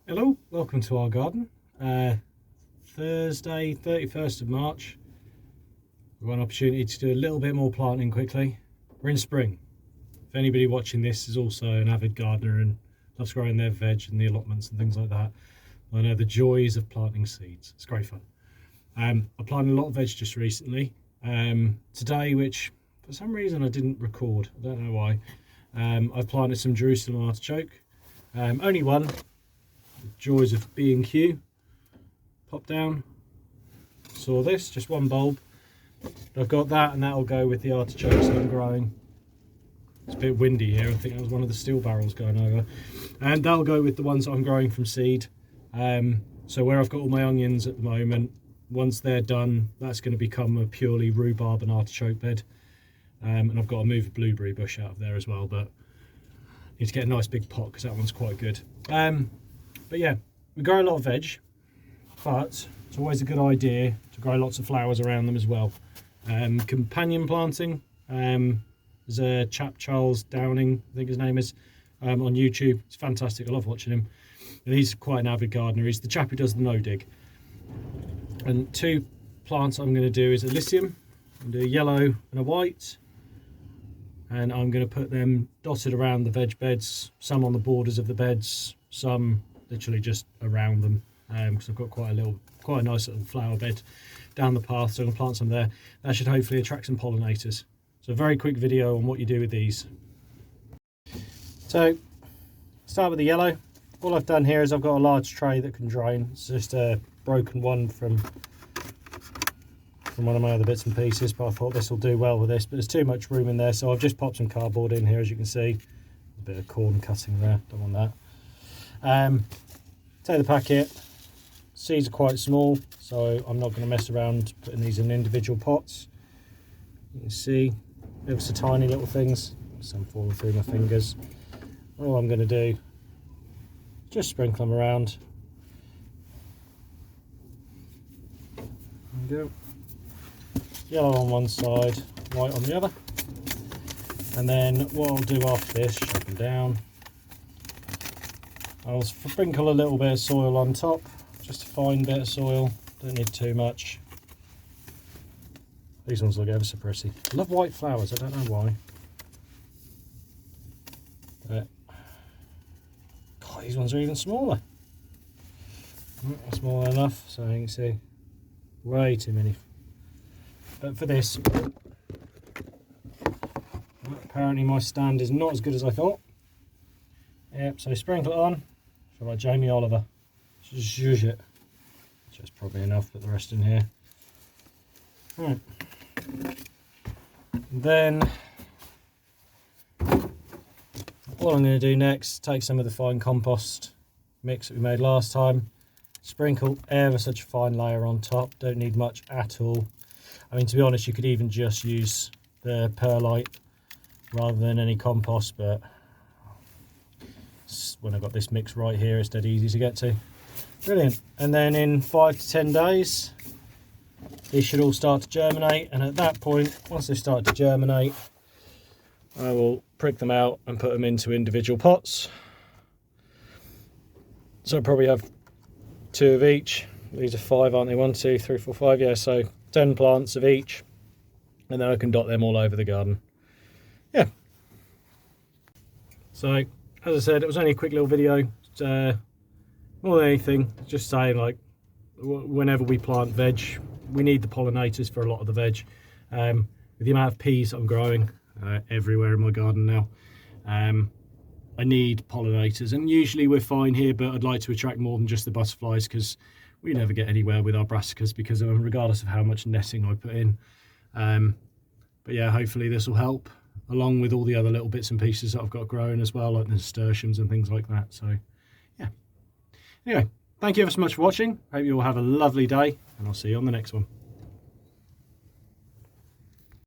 Hello, welcome to our garden. Thursday 31st of March. We've got an opportunity to do a little bit more planting quickly. We're in spring. If anybody watching this is also an avid gardener and loves growing their veg and the allotments and things like that, I know the joys of planting seeds. It's great fun. I planted a lot of veg just recently. Today, which for some reason I didn't record, I don't know why. I've planted some Jerusalem artichoke. Only one. The joys of B&Q. Pop down, saw this, just one bulb. I've got that, and that'll go with the artichokes that I'm growing. It's a bit windy here, I think that was one of the steel barrels going over. And that'll go with the ones that I'm growing from seed. So where I've got all my onions at the moment, once they're done, that's going to become a purely rhubarb and artichoke bed. And I've got to move a blueberry bush out of there as well, but I need to get a nice big pot because that one's quite good. But yeah, we grow a lot of veg, but it's always a good idea to grow lots of flowers around them as well. Companion planting, there's a chap, Charles Downing, I think his name is, on YouTube. It's fantastic, I love watching him. And he's quite an avid gardener. He's the chap who does the no-dig. And two plants I'm going to do is Alyssum. I'm going to do a yellow and a white. And I'm going to put them dotted around the veg beds, some on the borders of the beds, some literally just around them, because I've got quite a nice little flower bed down the path, so I'm going to plant some there. That should hopefully attract some pollinators. So a very quick video on what you do with these. So start with the yellow. All I've done here is I've got a large tray that can drain. It's just a broken one from one of my other bits and pieces, but I thought this will do well with this, but there's too much room in there, so I've just popped some cardboard in here, as you can see. A bit of corn cutting there, don't want that. Take the packet. Seeds are quite small, so I'm not going to mess around putting these in individual pots. You can see ever so tiny little things, some falling through my fingers. All I'm going to do, just sprinkle them around. There we go. Yellow on one side, white on the other. And then what I'll do after this, shake them down. I'll sprinkle a little bit of soil on top, just a fine bit of soil, don't need too much. These ones look ever so pretty. I love white flowers, I don't know why. But, God, these ones are even smaller. Not small enough, so you can see, way too many. But for this, apparently my stand is not as good as I thought. Yep, so sprinkle it on. I feel like Jamie Oliver. Zhuzh it. Just probably enough, put the rest in here. Right. Then, what I'm going to do next, take some of the fine compost mix that we made last time, sprinkle ever such a fine layer on top. Don't need much at all. I mean, to be honest, you could even just use the perlite rather than any compost, but when I've got this mix right here, it's dead easy to get to. Brilliant. And then in 5 to 10 days, these should all start to germinate. And at that point, once they start to germinate, I will prick them out and put them into individual pots. So I probably have 2 of each. These are 5, aren't they? 1, 2, 3, 4, 5. Yeah, so 10 plants of each. And then I can dot them all over the garden. Yeah. So, as I said, it was only a quick little video. More than anything, just saying, like, whenever we plant veg, we need the pollinators for a lot of the veg. With the amount of peas I'm growing everywhere in my garden now, I need pollinators. And usually we're fine here, but I'd like to attract more than just the butterflies, because we never get anywhere with our brassicas because of them, regardless of how much netting I put in. But yeah, hopefully this will help, along with all the other little bits and pieces that I've got growing as well, like nasturtiums and things like that. So yeah, anyway, thank you ever so much for watching. Hope you all have a lovely day, and I'll see you on the next one.